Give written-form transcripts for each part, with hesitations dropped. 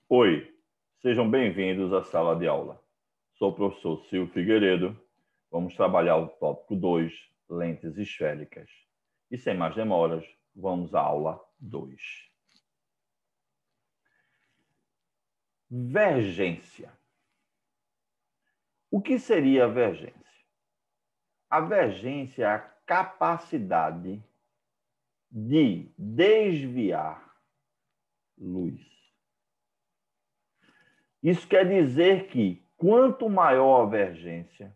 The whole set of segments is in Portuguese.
Oi, sejam bem-vindos à sala de aula. Sou o professor Silvio Figueiredo. Vamos trabalhar o tópico 2, lentes esféricas. E sem mais demoras, vamos à aula 2. Vergência. O que seria a vergência? A vergência é a capacidade de desviar luz. Isso quer dizer que quanto maior a vergência,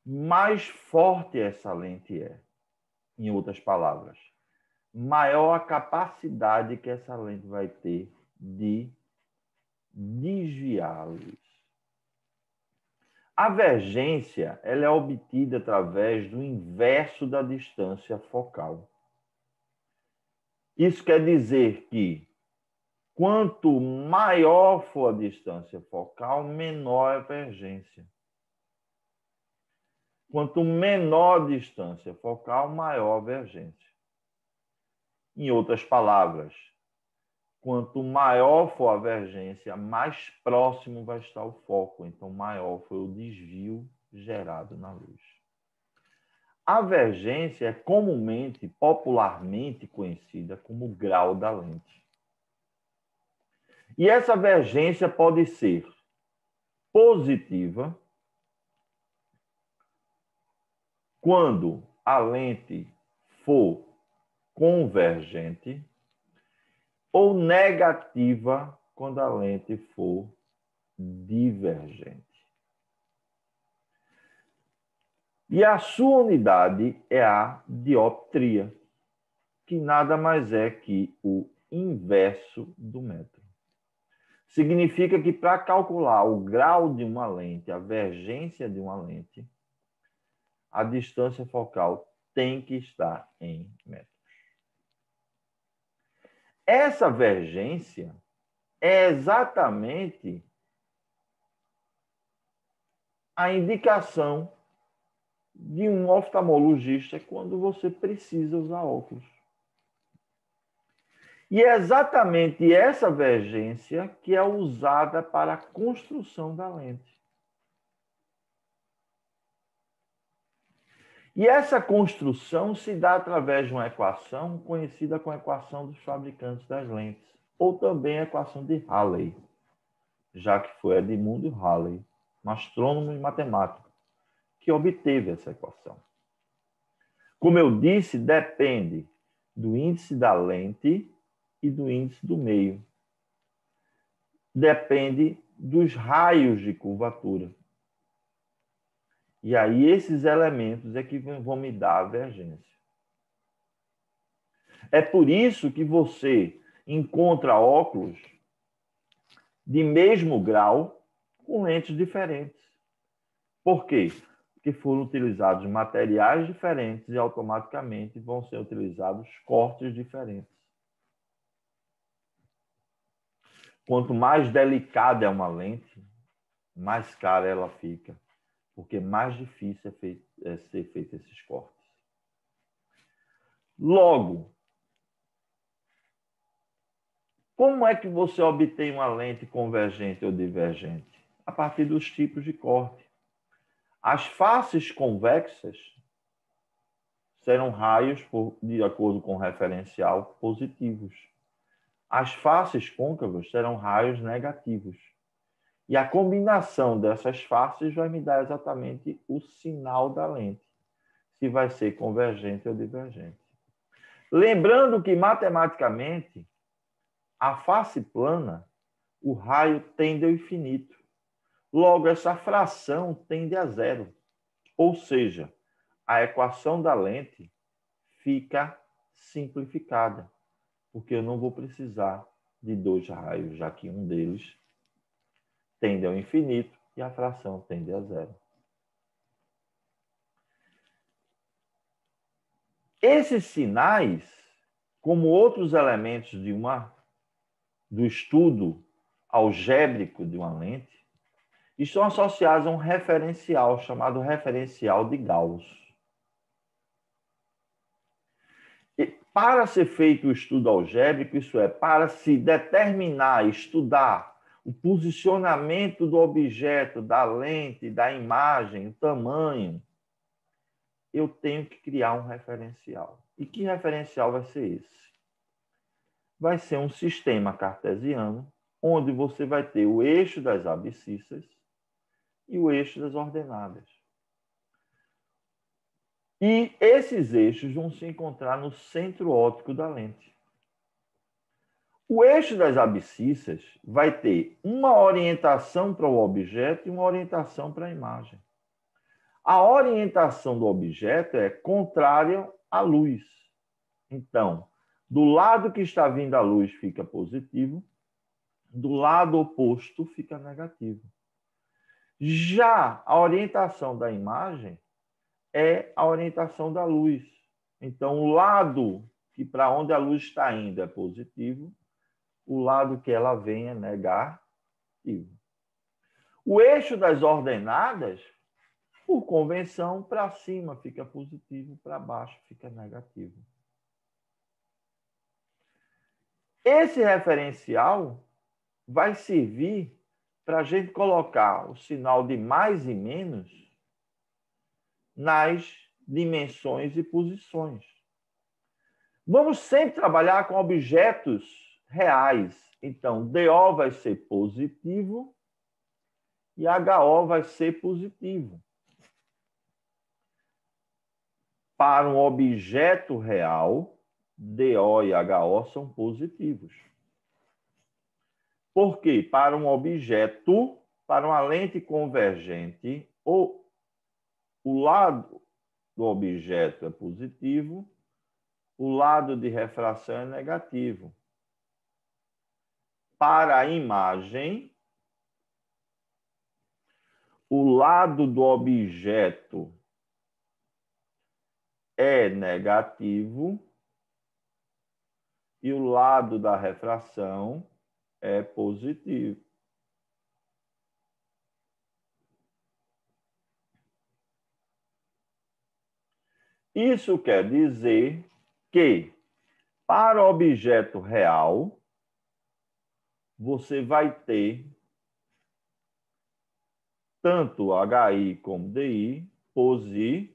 mais forte essa lente é. Em outras palavras, maior a capacidade que essa lente vai ter de desviar a luz. A vergência ela é obtida através do inverso da distância focal. Isso quer dizer que quanto maior for a distância focal, menor é a vergência. Quanto menor a distância focal, maior a vergência. Em outras palavras, quanto maior for a vergência, mais próximo vai estar o foco. Então, maior foi o desvio gerado na luz. A vergência é comumente, popularmente conhecida como grau da lente. E essa vergência pode ser positiva, quando a lente for convergente, ou negativa, quando a lente for divergente. E a sua unidade é a dioptria, que nada mais é que o inverso do metro. Significa que para calcular o grau de uma lente, a vergência de uma lente, a distância focal tem que estar em metros. Essa vergência é exatamente a indicação de um oftalmologista quando você precisa usar óculos. E é exatamente essa vergência que é usada para a construção da lente. E essa construção se dá através de uma equação conhecida como a equação dos fabricantes das lentes, ou também a equação de Halley, já que foi Edmundo Halley, um astrônomo e matemático, que obteve essa equação. Como eu disse, depende do índice da lente e do índice do meio. Depende dos raios de curvatura. E aí esses elementos é que vão me dar a vergência. É por isso que você encontra óculos de mesmo grau com lentes diferentes. Por quê? Porque foram utilizados materiais diferentes e automaticamente vão ser utilizados cortes diferentes. Quanto mais delicada é uma lente, mais cara ela fica, porque mais difícil é ser feito esses cortes. Logo, como é que você obtém uma lente convergente ou divergente? A partir dos tipos de corte. As faces convexas serão raios, de acordo com o referencial, positivos. As faces côncavas serão raios negativos. E a combinação dessas faces vai me dar exatamente o sinal da lente, se vai ser convergente ou divergente. Lembrando que, matematicamente, a face plana, o raio tende ao infinito. Logo, essa fração tende a zero. Ou seja, a equação da lente fica simplificada, porque eu não vou precisar de dois raios, já que um deles tende ao infinito e a fração tende a zero. Esses sinais, como outros elementos do estudo algébrico de uma lente, estão associados a um referencial chamado referencial de Gauss. Para ser feito o estudo algébrico, isso é, para se determinar, estudar o posicionamento do objeto, da lente, da imagem, o tamanho, eu tenho que criar um referencial. E que referencial vai ser esse? Vai ser um sistema cartesiano, onde você vai ter o eixo das abscissas e o eixo das ordenadas. E esses eixos vão se encontrar no centro óptico da lente. O eixo das abscissas vai ter uma orientação para o objeto e uma orientação para a imagem. A orientação do objeto é contrária à luz. Então, do lado que está vindo a luz fica positivo, do lado oposto fica negativo. Já a orientação da imagem é a orientação da luz. Então, o lado que para onde a luz está indo é positivo, o lado que ela vem é negativo. O eixo das ordenadas, por convenção, para cima fica positivo, para baixo fica negativo. Esse referencial vai servir para a gente colocar o sinal de mais e menos nas dimensões e posições. Vamos sempre trabalhar com objetos reais. Então, DO vai ser positivo e HO vai ser positivo. Para um objeto real, DO e HO são positivos. Porque para um objeto, para uma lente convergente, o lado do objeto é positivo, o lado de refração é negativo. Para a imagem, o lado do objeto é negativo e o lado da refração é positivo. Isso quer dizer que, para o objeto real, você vai ter tanto HI como DI positivos.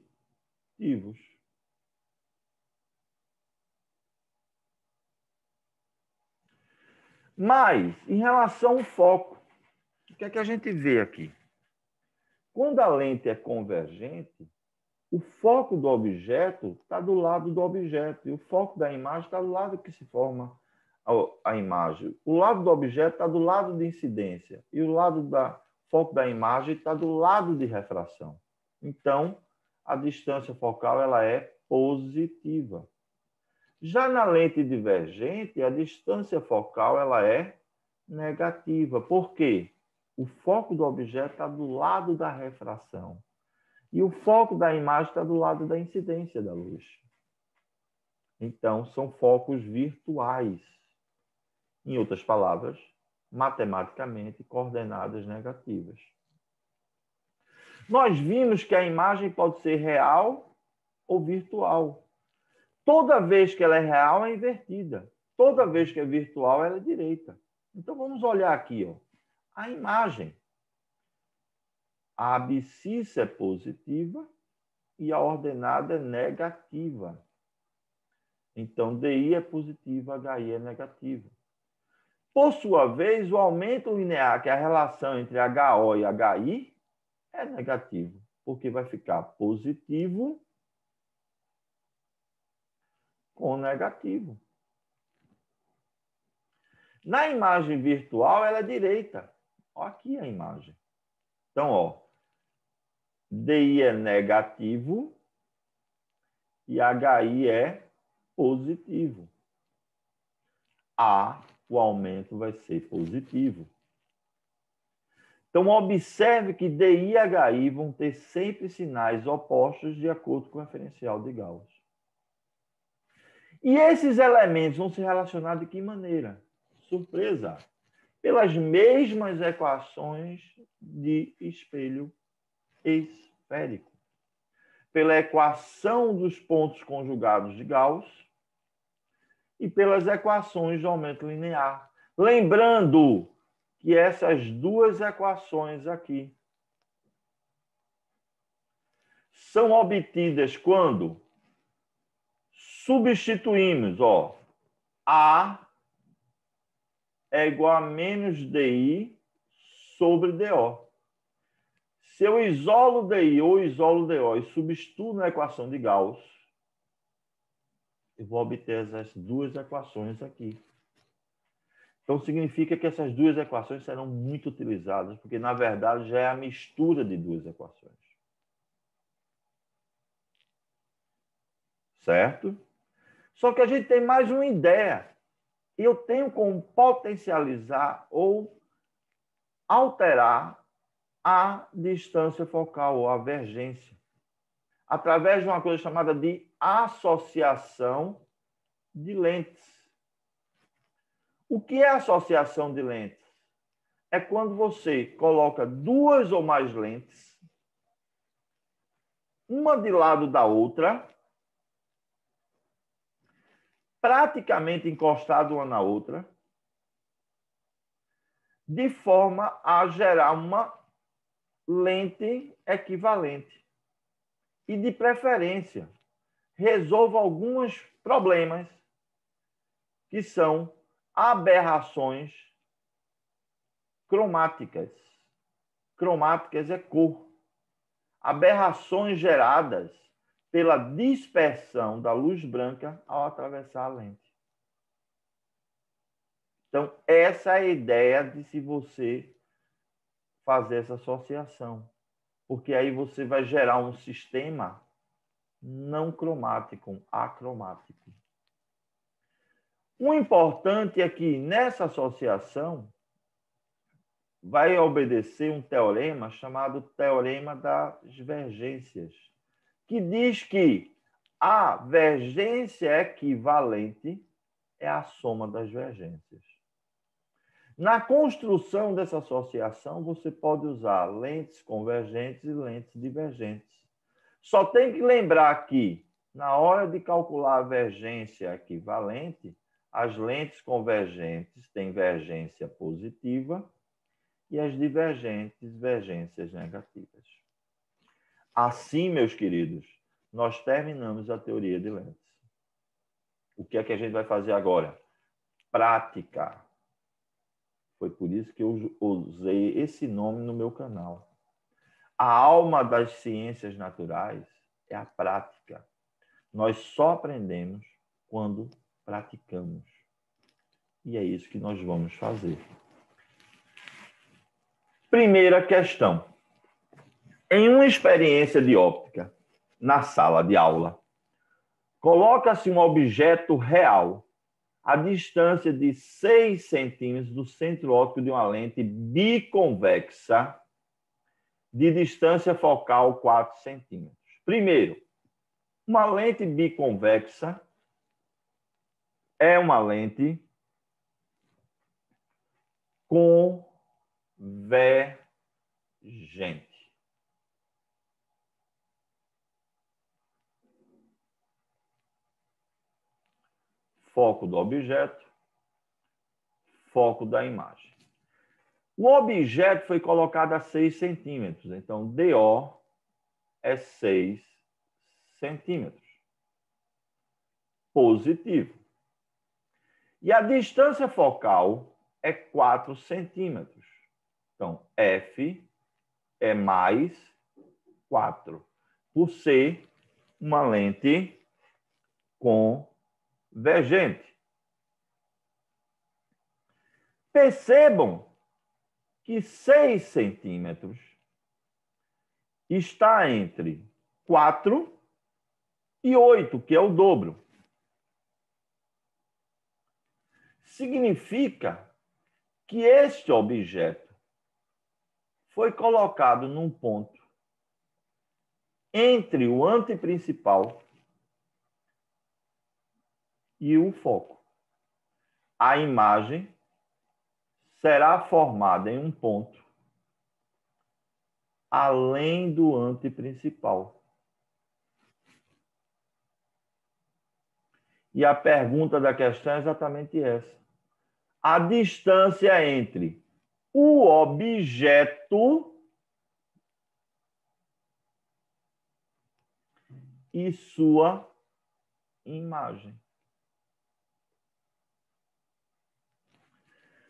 Mas, em relação ao foco, o que é que a gente vê aqui? Quando a lente é convergente, o foco do objeto está do lado do objeto e o foco da imagem está do lado que se forma a imagem. O lado do objeto está do lado de incidência e o lado do foco da imagem está do lado de refração. Então, a distância focal ela é positiva. Já na lente divergente, a distância focal ela é negativa. Por quê? O foco do objeto está do lado da refração. E o foco da imagem está do lado da incidência da luz. Então, são focos virtuais. Em outras palavras, matematicamente, coordenadas negativas. Nós vimos que a imagem pode ser real ou virtual. Toda vez que ela é real, é invertida. Toda vez que é virtual, ela é direita. Então, vamos olhar aqui, ó. A imagem. A abscissa é positiva e a ordenada é negativa. Então, DI é positivo, HI é negativo. Por sua vez, o aumento linear, que é a relação entre HO e HI, é negativo, porque vai ficar positivo com negativo. Na imagem virtual, ela é direita. Olha aqui a imagem. Então, ó, DI é negativo e HI é positivo. O aumento vai ser positivo. Então, observe que DI e HI vão ter sempre sinais opostos de acordo com o referencial de Gauss. E esses elementos vão se relacionar de que maneira? Surpresa! Pelas mesmas equações de espelho esférico. Pela equação dos pontos conjugados de Gauss e pelas equações de aumento linear. Lembrando que essas duas equações aqui são obtidas quando substituímos, ó, A é igual a menos DI sobre DO. Se eu isolo DI ou isolo DO e substituo na equação de Gauss, eu vou obter essas duas equações aqui. Então, significa que essas duas equações serão muito utilizadas, porque, na verdade, já é a mistura de duas equações. Certo? Só que a gente tem mais uma ideia. Eu tenho como potencializar ou alterar a distância focal, ou a vergência, através de uma coisa chamada de associação de lentes. O que é associação de lentes? É quando você coloca duas ou mais lentes, uma de lado da outra, praticamente encostadas uma na outra, de forma a gerar uma lente equivalente. E, de preferência, resolva alguns problemas que são aberrações cromáticas. Cromáticas é cor. Aberrações geradas pela dispersão da luz branca ao atravessar a lente. Então, essa é a ideia de se você fazer essa associação. Porque aí você vai gerar um sistema não cromático, acromático. O importante é que nessa associação vai obedecer um teorema chamado Teorema das Vergências, que diz que a vergência equivalente é a soma das vergências. Na construção dessa associação, você pode usar lentes convergentes e lentes divergentes. Só tem que lembrar que, na hora de calcular a vergência equivalente, as lentes convergentes têm vergência positiva e as divergentes, vergências negativas. Assim, meus queridos, nós terminamos a teoria de lentes. O que é que a gente vai fazer agora? Prática. Foi por isso que eu usei esse nome no meu canal. A alma das ciências naturais é a prática. Nós só aprendemos quando praticamos. E é isso que nós vamos fazer. Primeira questão. Em uma experiência de óptica, na sala de aula, coloca-se um objeto real a distância de 6 centímetros do centro óptico de uma lente biconvexa de distância focal 4 centímetros. Primeiro, uma lente biconvexa é uma lente convergente. Foco do objeto, foco da imagem. O objeto foi colocado a 6 centímetros, então DO é 6 centímetros. Positivo. E a distância focal é 4 centímetros. Então, F é mais 4, por ser uma lente convergente. Percebam que 6 centímetros está entre 4 e 8, que é o dobro. Significa que este objeto foi colocado num ponto entre o anteprincipal e o foco. A imagem será formada em um ponto além do anteprincipal. E a pergunta da questão é exatamente essa. A distância entre o objeto e sua imagem.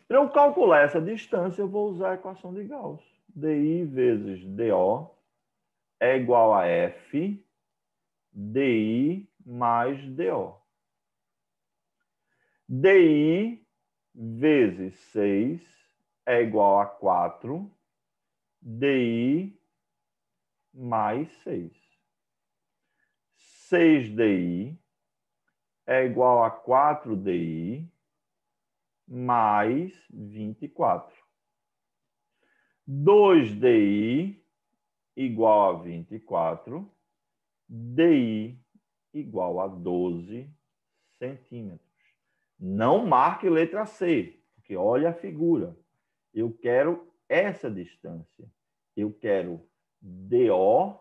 Para eu calcular essa distância, eu vou usar a equação de Gauss. DI vezes DO é igual a F DI mais DO. DI vezes 6 é igual a 4 DI mais 6. 6DI é igual a 4DI mais 24. 2DI igual a 24. DI igual a 12 centímetros. Não marque letra C, porque olha a figura. Eu quero essa distância. Eu quero DO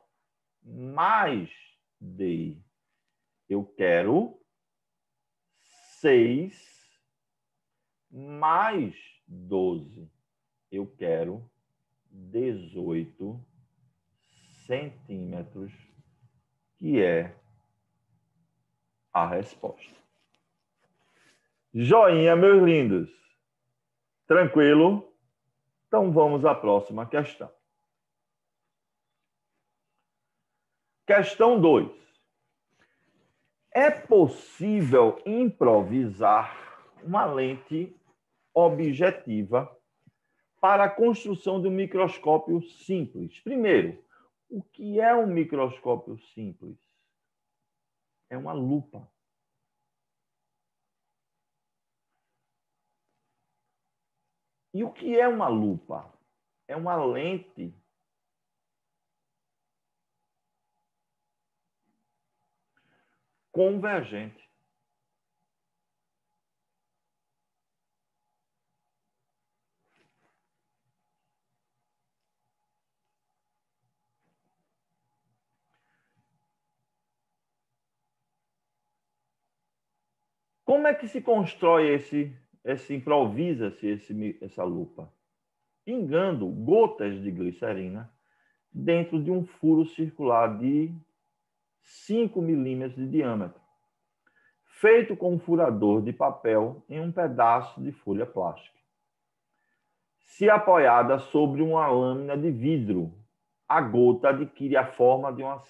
mais DI. Eu quero 6 mais 12. Eu quero 18 centímetros, que é a resposta. Joinha, meus lindos. Tranquilo? Então vamos à próxima questão. Questão 2. É possível improvisar uma lente objetiva para a construção de um microscópio simples? Primeiro, o que é um microscópio simples? É uma lupa. E o que é uma lupa? É uma lente convergente. Como é que se constrói improvisa-se essa lupa? Pingando gotas de glicerina dentro de um furo circular de 5 milímetros de diâmetro, feito com um furador de papel em um pedaço de folha plástica. Se apoiada sobre uma lâmina de vidro, a gota adquire a forma de uma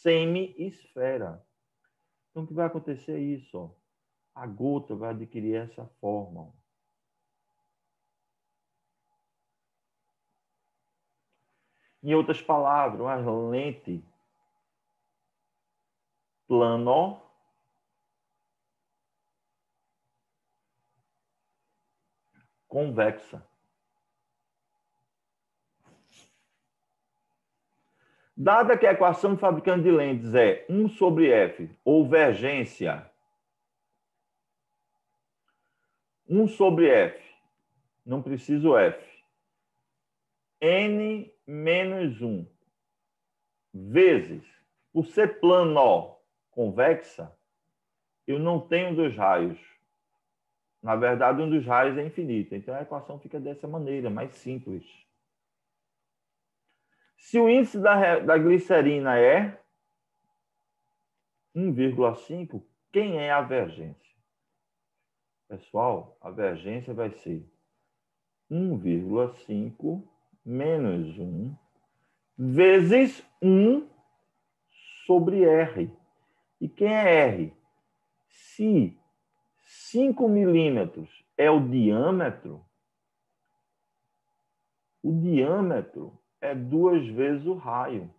semi-esfera. Então, o que vai acontecer é isso, ó. A gota vai adquirir essa forma. Em outras palavras, uma lente plano convexa. Dada que a equação do fabricante de lentes é 1 sobre F, ou vergência, 1 sobre F, não preciso F, N menos 1, vezes, por ser plano convexa, eu não tenho dois raios. Na verdade, um dos raios é infinito. Então, a equação fica dessa maneira, mais simples. Se o índice da glicerina é 1,5, quem é a vergência? Pessoal, a vergência vai ser 1,5 menos 1 vezes 1 sobre R. E quem é R? Se 5 milímetros é o diâmetro é 2 vezes o raio.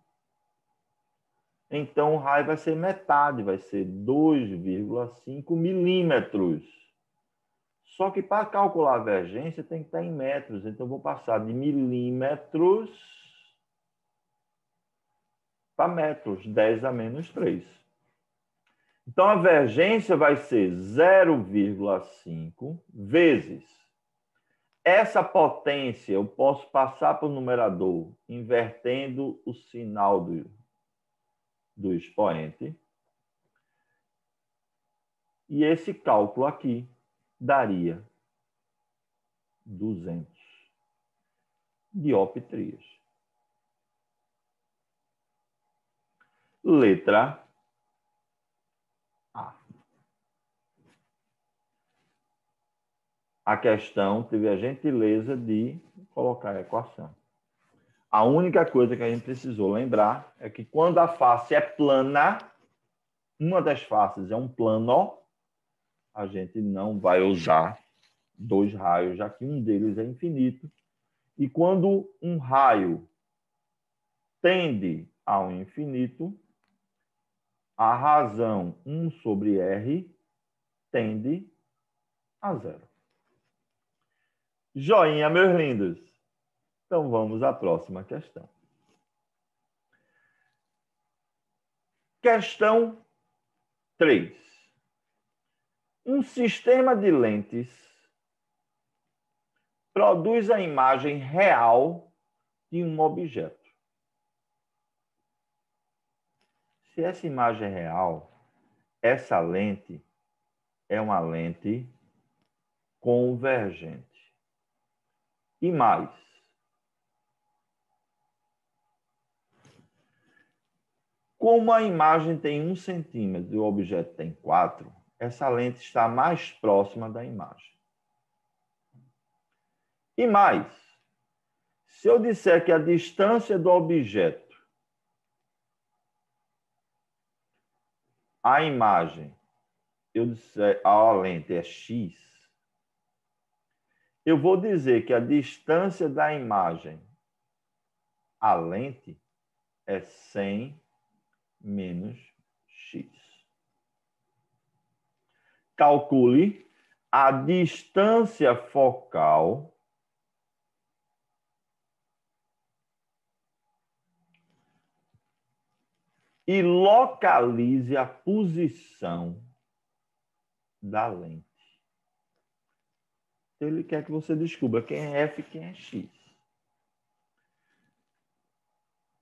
Então, o raio vai ser metade, vai ser 2,5 milímetros. Só que para calcular a vergência tem que estar em metros. Então, eu vou passar de milímetros para metros, 10 a menos 3. Então, a vergência vai ser 0,5 vezes. Essa potência eu posso passar para o numerador, invertendo o sinal do expoente. E esse cálculo aqui daria 200 dioptrias. Letra A. A questão teve a gentileza de colocar a equação. A única coisa que a gente precisou lembrar é que quando a face é plana, uma das faces é um plano, a gente não vai usar dois raios, já que um deles é infinito. E quando um raio tende ao infinito, a razão 1 sobre R tende a zero. Joinha, meus lindos. Então vamos à próxima questão. Questão 3. Um sistema de lentes produz a imagem real de um objeto. Se essa imagem é real, essa lente é uma lente convergente. E mais, como a imagem tem 1 centímetro e o objeto tem 4, essa lente está mais próxima da imagem. E mais, se eu disser que a distância do objeto à imagem, eu disser a lente é x, eu vou dizer que a distância da imagem à lente é 100 menos x. Calcule a distância focal e localize a posição da lente. Ele quer que você descubra quem é f e quem é x.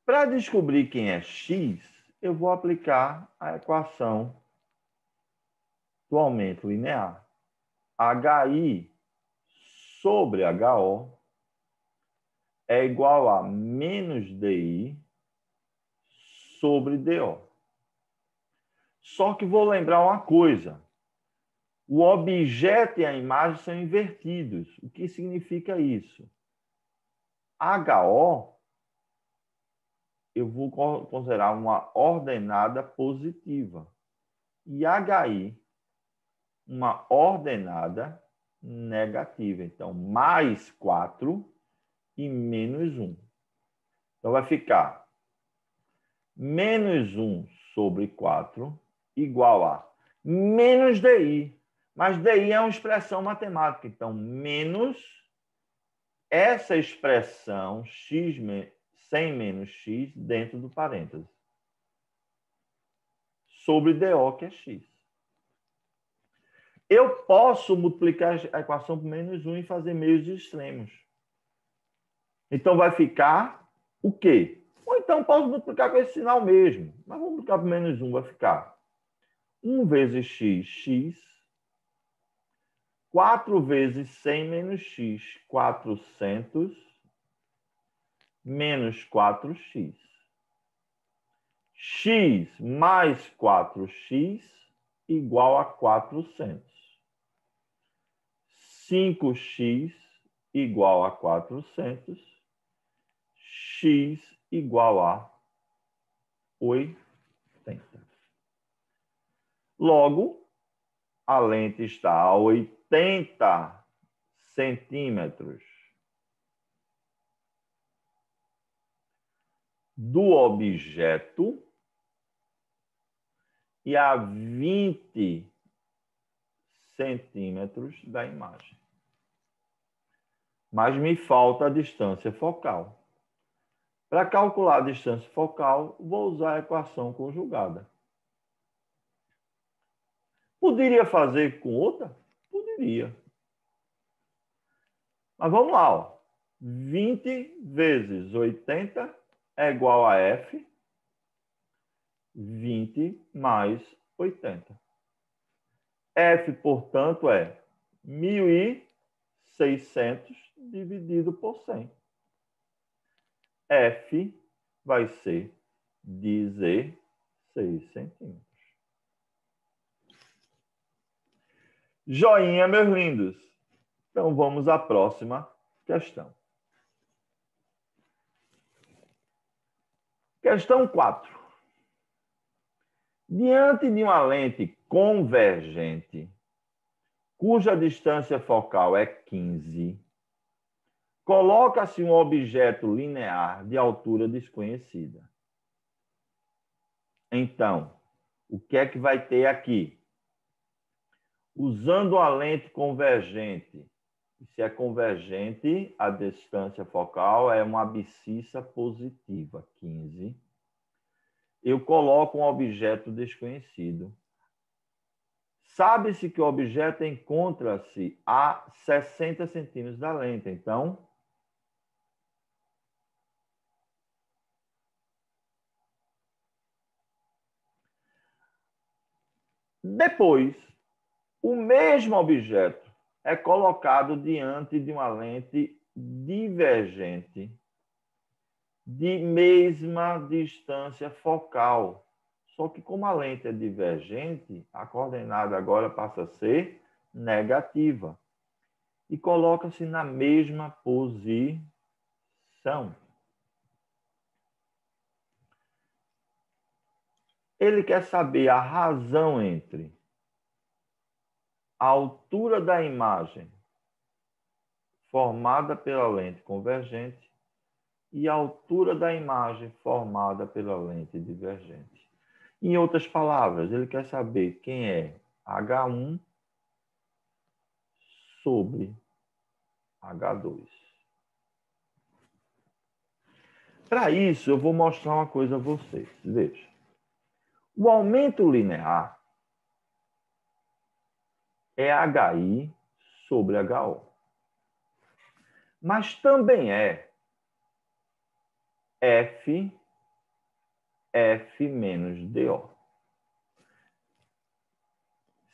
Para descobrir quem é x, eu vou aplicar a equação do aumento linear. HI sobre HO é igual a menos DI sobre DO. Só que vou lembrar uma coisa. O objeto e a imagem são invertidos. O que significa isso? HO eu vou considerar uma ordenada positiva. E HI uma ordenada negativa. Então, mais 4 e menos 1. Então, vai ficar menos 1 sobre 4 igual a menos DI. Mas DI é uma expressão matemática. Então, menos essa expressão x 100 menos x dentro do parênteses. Sobre DO, que é x. Eu posso multiplicar a equação por menos 1 e fazer meios extremos. Então, vai ficar o quê? Ou então, posso multiplicar com esse sinal mesmo. Mas vou multiplicar por menos 1, vai ficar 1 vezes x, x. 4 vezes 100 menos x, 400. Menos 4x. X mais 4x igual a 400. 5x igual a 400, x igual a 80. Logo, a lente está a 80 centímetros do objeto e a 20 centímetros da imagem. Mas me falta a distância focal. Para calcular a distância focal, vou usar a equação conjugada. Poderia fazer com outra? Poderia. Mas vamos lá. Ó. 20 vezes 80 é igual a F. 20 mais 80. F, portanto, é 1.600 dividido por 100. F vai ser 16 centímetros. Joinha, meus lindos. Então, vamos à próxima questão. Questão 4. Diante de uma lente convergente, cuja distância focal é 15, coloca-se um objeto linear de altura desconhecida. Então, o que é que vai ter aqui? Usando a lente convergente, se é convergente, a distância focal é uma abscissa positiva, 15. Eu coloco um objeto desconhecido. Sabe-se que o objeto encontra-se a 60 centímetros da lente. Então, depois, o mesmo objeto é colocado diante de uma lente divergente de mesma distância focal. Só que como a lente é divergente, a coordenada agora passa a ser negativa. E coloca-se na mesma posição. Ele quer saber a razão entre a altura da imagem formada pela lente convergente e a altura da imagem formada pela lente divergente. Em outras palavras, ele quer saber quem é H1 sobre H2. Para isso, eu vou mostrar uma coisa a vocês. Veja. O aumento linear é HI sobre HO. Mas também é F menos DO.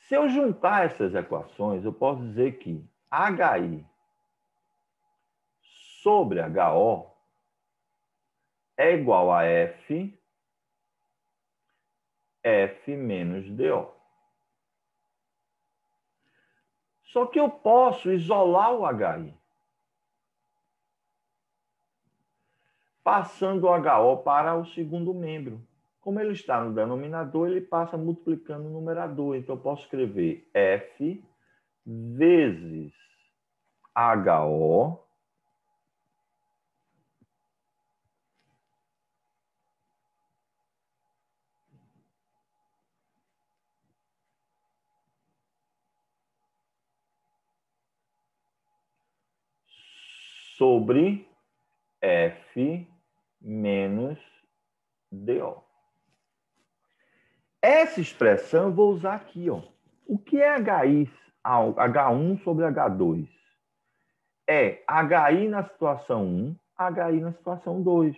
Se eu juntar essas equações, eu posso dizer que HI sobre HO é igual a F menos DO. Só que eu posso isolar o HI, passando o HO para o segundo membro. Como ele está no denominador, ele passa multiplicando o numerador. Então, eu posso escrever F vezes HO sobre F menos DO. Essa expressão eu vou usar aqui. Ó. O que é H1 sobre H2? É HI na situação 1, HI na situação 2.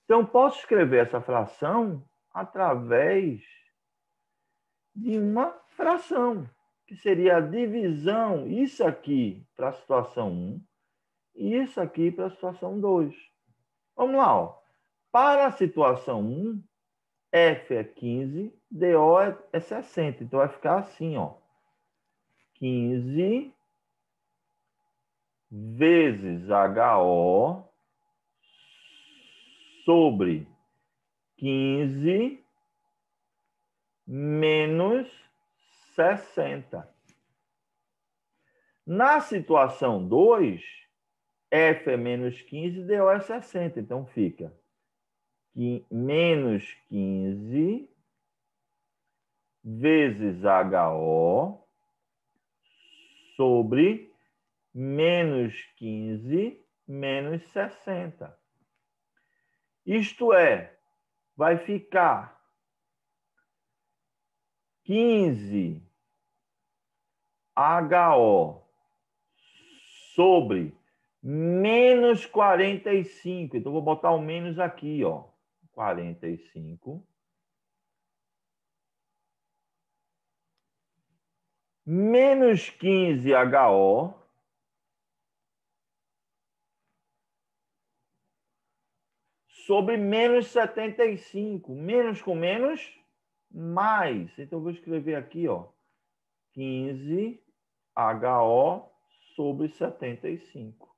Então, posso escrever essa fração através de uma fração, que seria a divisão, isso aqui para a situação 1 e isso aqui para a situação 2. Vamos lá. Ó. Para a situação 1, F é 15, DO é 60. Então, vai ficar assim, ó. 15 vezes HO sobre 15 menos 60. Na situação 2, F é menos 15, DO é 60. Então, fica menos 15 vezes HO sobre menos 15 menos 60. Isto é, vai ficar 15 HO sobre menos 45. Então, vou botar o menos aqui, ó. 45 menos 15HO sobre menos 75. Menos com menos, mais. Então, eu vou escrever aqui, ó, 15HO sobre 75.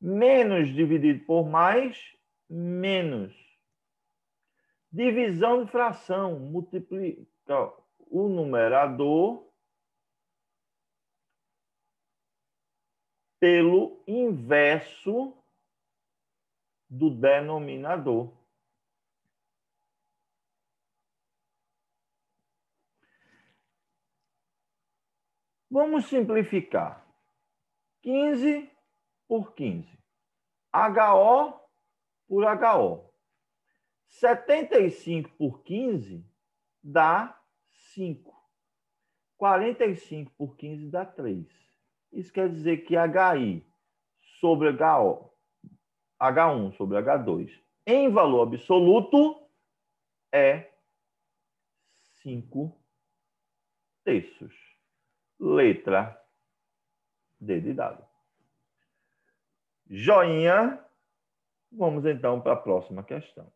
Menos dividido por mais, menos. Divisão de fração. Multiplica o numerador pelo inverso do denominador. Vamos simplificar. 15 por 15. HO por HO. 75 por 15 dá 5. 45 por 15 dá 3. Isso quer dizer que HI sobre HO, H1 sobre H2, em valor absoluto, é 5 terços. Letra D de dado. Joinha. Vamos então para a próxima questão.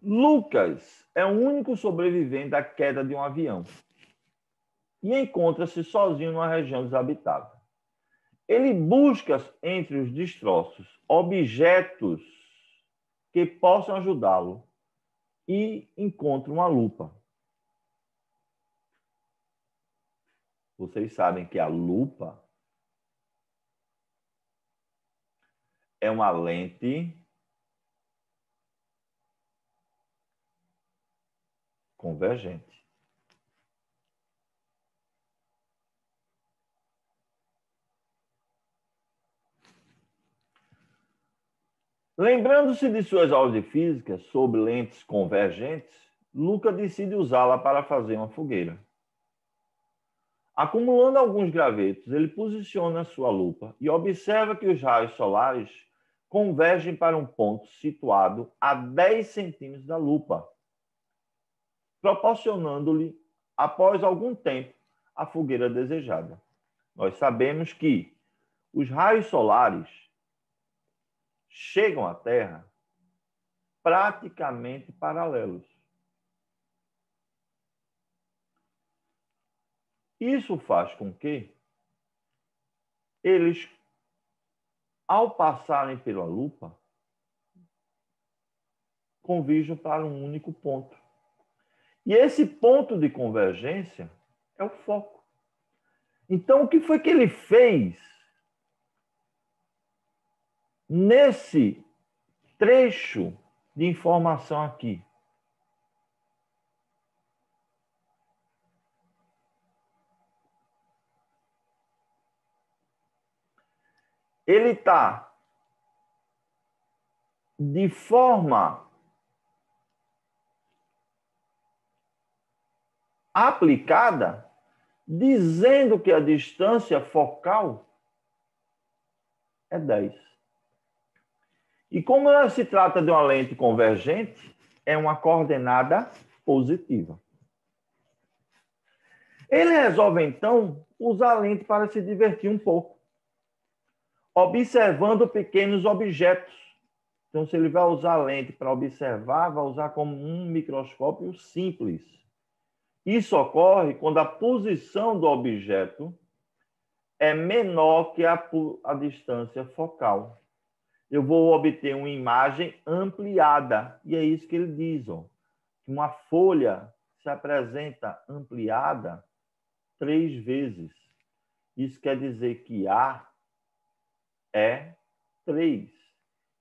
Lucas é o único sobrevivente da queda de um avião e encontra-se sozinho numa região desabitável. Ele busca entre os destroços objetos que possam ajudá-lo e encontra uma lupa. Vocês sabem que a lupa é uma lente convergente. Lembrando-se de suas aulas de física sobre lentes convergentes, Lucas decide usá-la para fazer uma fogueira. Acumulando alguns gravetos, ele posiciona sua lupa e observa que os raios solares convergem para um ponto situado a 10 centímetros da lupa, proporcionando-lhe, após algum tempo, a fogueira desejada. Nós sabemos que os raios solares chegam à Terra praticamente paralelos. Isso faz com que eles, ao passarem pela lupa, converjam para um único ponto. E esse ponto de convergência é o foco. Então, o que foi que ele fez nesse trecho de informação aqui? Ele está de forma aplicada, dizendo que a distância focal é 10. E como ela se trata de uma lente convergente, é uma coordenada positiva. Ele resolve, então, usar a lente para se divertir um pouco, observando pequenos objetos. Então, se ele vai usar a lente para observar, vai usar como um microscópio simples. Isso ocorre quando a posição do objeto é menor que a distância focal. Eu vou obter uma imagem ampliada. E é isso que ele diz, ó, que uma folha se apresenta ampliada 3 vezes. Isso quer dizer que A é 3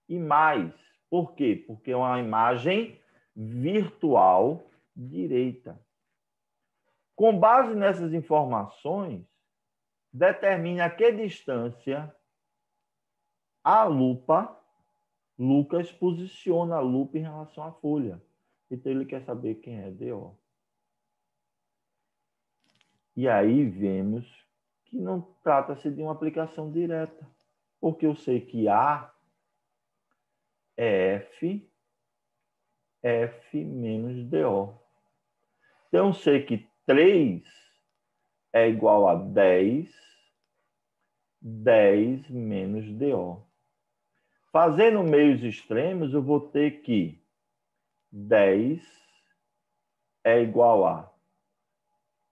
e mais. Por quê? Porque é uma imagem virtual direita. Com base nessas informações, determine a que distância a lupa, Lucas posiciona a lupa em relação à folha. Então, ele quer saber quem é DO. E aí vemos que não trata-se de uma aplicação direta, porque eu sei que A é F, F menos DO. Então, eu sei que 3 é igual a 10 menos DO. Fazendo meios extremos, eu vou ter que 10 é igual a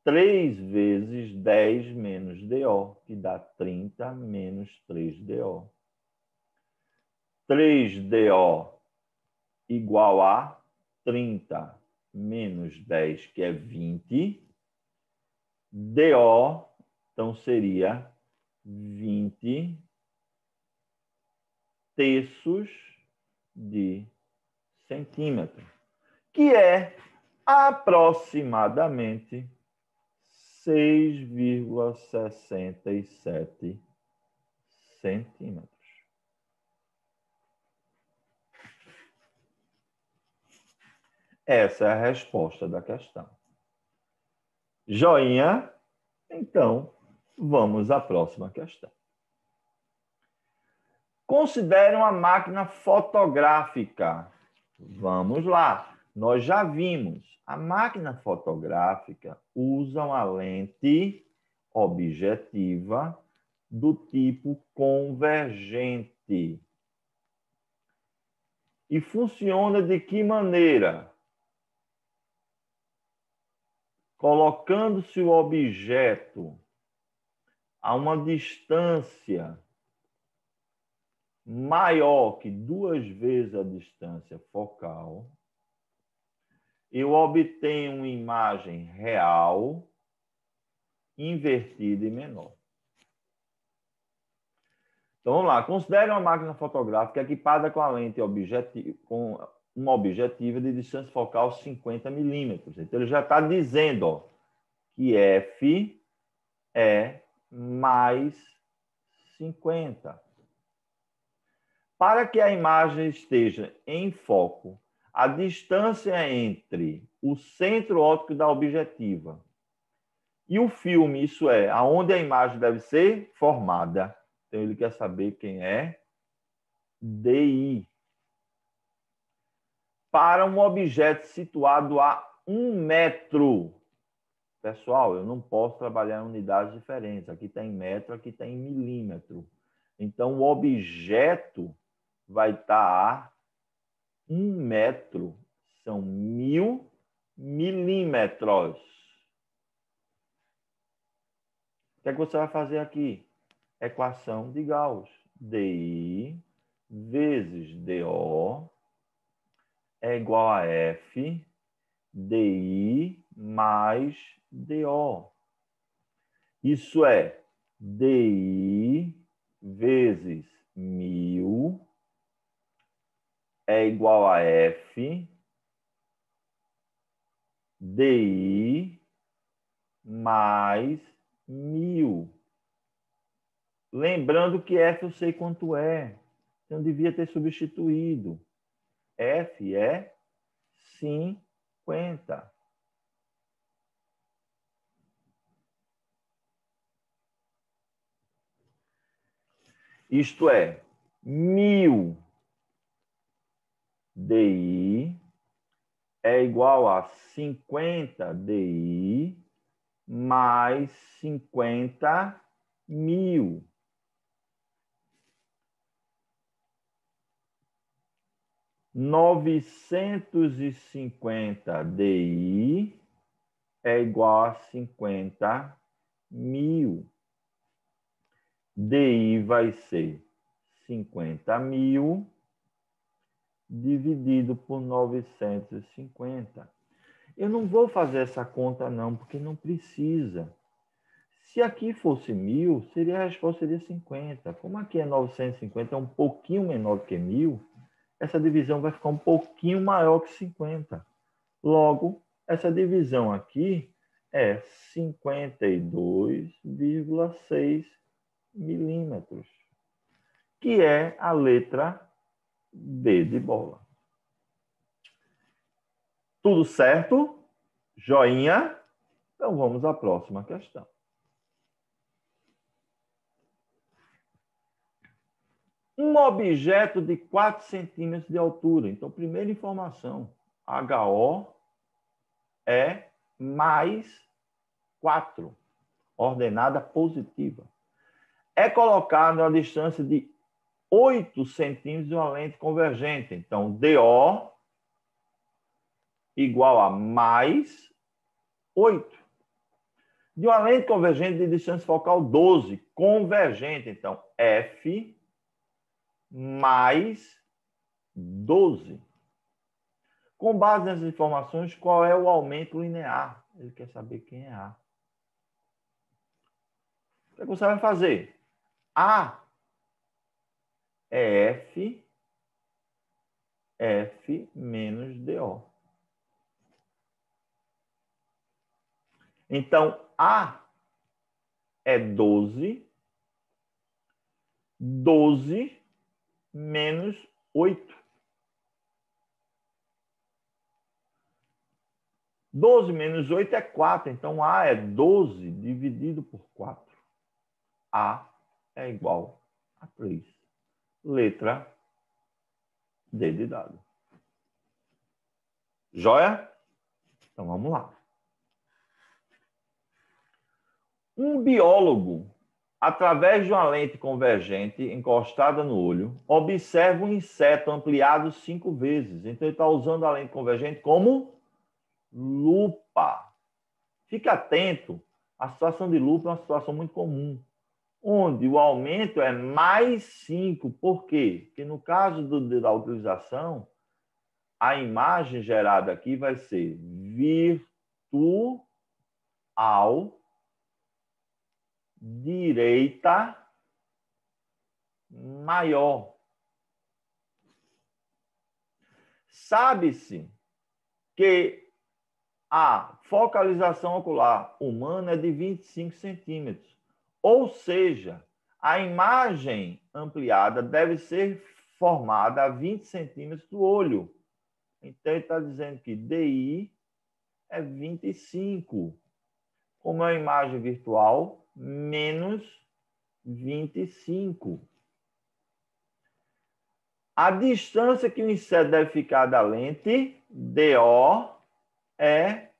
3 vezes 10 menos DO, que dá 30 menos 3DO. 3DO igual a 30 menos 10, que é 20. DO, então, seria 20 terços de centímetro, que é aproximadamente 6,67 centímetros. Essa é a resposta da questão. Joinha? Então, vamos à próxima questão. Considere uma máquina fotográfica. Vamos lá. Nós já vimos. A máquina fotográfica usa uma lente objetiva do tipo convergente. E funciona de que maneira? Colocando-se o objeto a uma distância maior que 2 vezes a distância focal, eu obtenho uma imagem real, invertida e menor. Então, vamos lá. Considere uma máquina fotográfica equipada com a lente objetiva, com uma objetiva de distância focal 50 milímetros. Então, ele já está dizendo, ó, que F é mais 50. Para que a imagem esteja em foco, a distância entre o centro óptico da objetiva e o filme, isso é, aonde a imagem deve ser formada. Então, ele quer saber quem é DI. Para um objeto situado a 1 metro. Pessoal, eu não posso trabalhar em unidades diferentes. Aqui está em metro, aqui está em milímetro. Então, o objeto vai estar a 1 metro. São 1000 milímetros. O que é que você vai fazer aqui? Equação de Gauss. DI vezes DO é igual a F DI mais DO. Isso é DI vezes 1000 é igual a F DI mais 1000. Lembrando que F eu sei quanto é. Então, devia ter substituído. F é 50. Isto é, 1000 DI é igual a 50 DI mais 50 mil. 950 DI é igual a 50 mil. DI vai ser 50 mil dividido por 950. Eu não vou fazer essa conta não, porque não precisa. Se aqui fosse 1000, a resposta seria 50. Como aqui é 950, é um pouquinho menor que 1000, essa divisão vai ficar um pouquinho maior que 50. Logo, essa divisão aqui é 52,6 milímetros, que é a letra B de bola. Tudo certo? Joinha? Então vamos à próxima questão. Um objeto de 4 centímetros de altura. Então, primeira informação. HO é mais 4, ordenada positiva. É colocado a distância de 8 centímetros de uma lente convergente. Então, DO igual a mais 8. De uma lente convergente de distância focal 12, convergente. Então, F mais 12. Com base nessas informações, qual é o aumento linear? Ele quer saber quem é A. O que você vai fazer? A é F menos DO. Então, A é 12 menos 8. 12 menos 8 é 4. Então, A é 12 dividido por 4. A é igual a 3. Letra D de dado. Joia? Então, vamos lá. Um biólogo, através de uma lente convergente encostada no olho, observa um inseto ampliado 5 vezes. Então, ele está usando a lente convergente como lupa. Fique atento, a situação de lupa é uma situação muito comum, onde o aumento é mais 5. Por quê? Porque no caso da utilização, a imagem gerada aqui vai ser virtual direita maior. Sabe-se que a focalização ocular humana é de 25 centímetros. Ou seja, a imagem ampliada deve ser formada a 20 centímetros do olho. Então, ele está dizendo que DI é 25. Como é uma imagem virtual, menos 25. A distância que o inseto deve ficar da lente, DO, é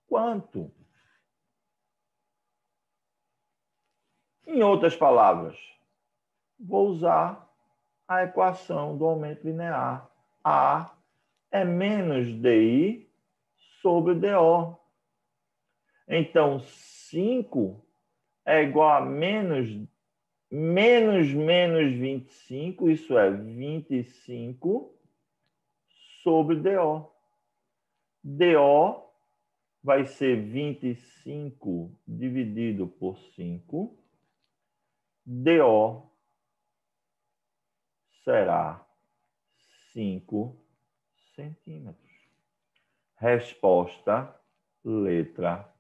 quanto? Em outras palavras, vou usar a equação do aumento linear. A é menos DI sobre DO. Então, 5 é igual a menos 25, isso é 25 sobre DO. DO vai ser 25 dividido por 5. DO será 5 centímetros. Resposta, letra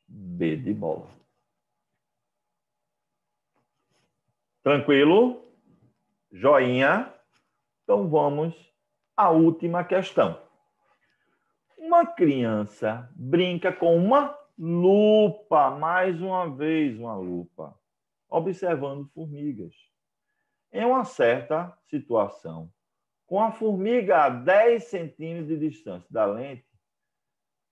B de bola. Tranquilo? Joinha? Então vamos à última questão. Uma criança brinca com uma lupa, mais uma vez uma lupa, observando formigas. Em uma certa situação, com a formiga a 10 centímetros de distância da lente,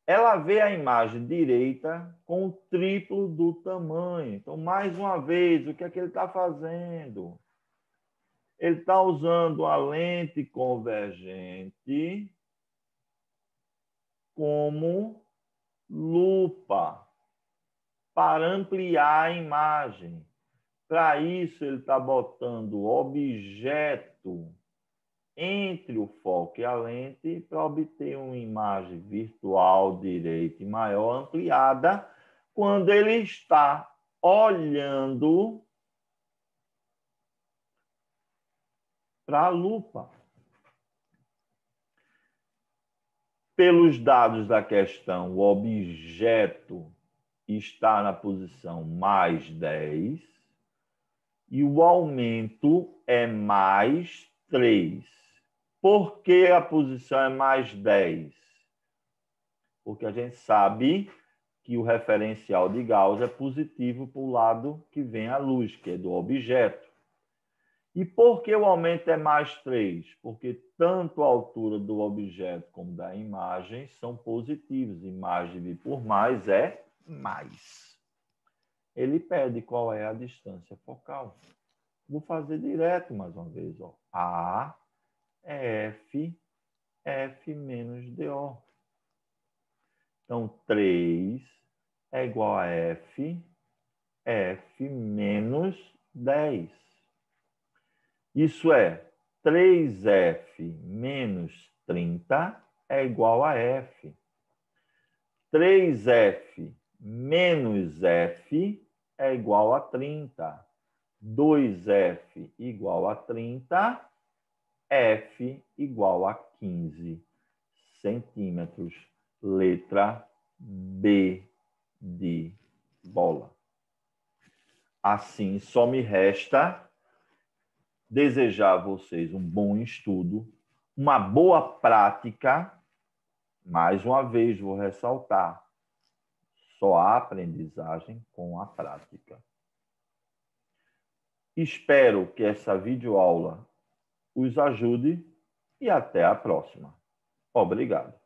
ela vê a imagem direita com o triplo do tamanho. Então, mais uma vez, o que é que ele está fazendo? Ele está usando a lente convergente como lupa para ampliar a imagem. Para isso, ele está botando o objeto entre o foco e a lente para obter uma imagem virtual direita e maior ampliada quando ele está olhando para a lupa. Pelos dados da questão, o objeto está na posição mais 10 e o aumento é mais 3. Por que a posição é mais 10? Porque a gente sabe que o referencial de Gauss é positivo para o lado que vem a luz, que é do objeto. E por que o aumento é mais 3? Porque tanto a altura do objeto como da imagem são positivos. E mais dividido por mais é mais. Ele pede qual é a distância focal. Vou fazer direto mais uma vez. Ó. A é F, F menos DO. Então, 3 é igual a F, F menos 10. Isso é, 3F menos 30 é igual a F. 3F menos F é igual a 30. 2F igual a 30, F igual a 15 centímetros. Letra B de bola. Assim, só me resta desejar a vocês um bom estudo, uma boa prática. Mais uma vez, vou ressaltar, só há aprendizagem com a prática. Espero que essa videoaula os ajude e até a próxima. Obrigado.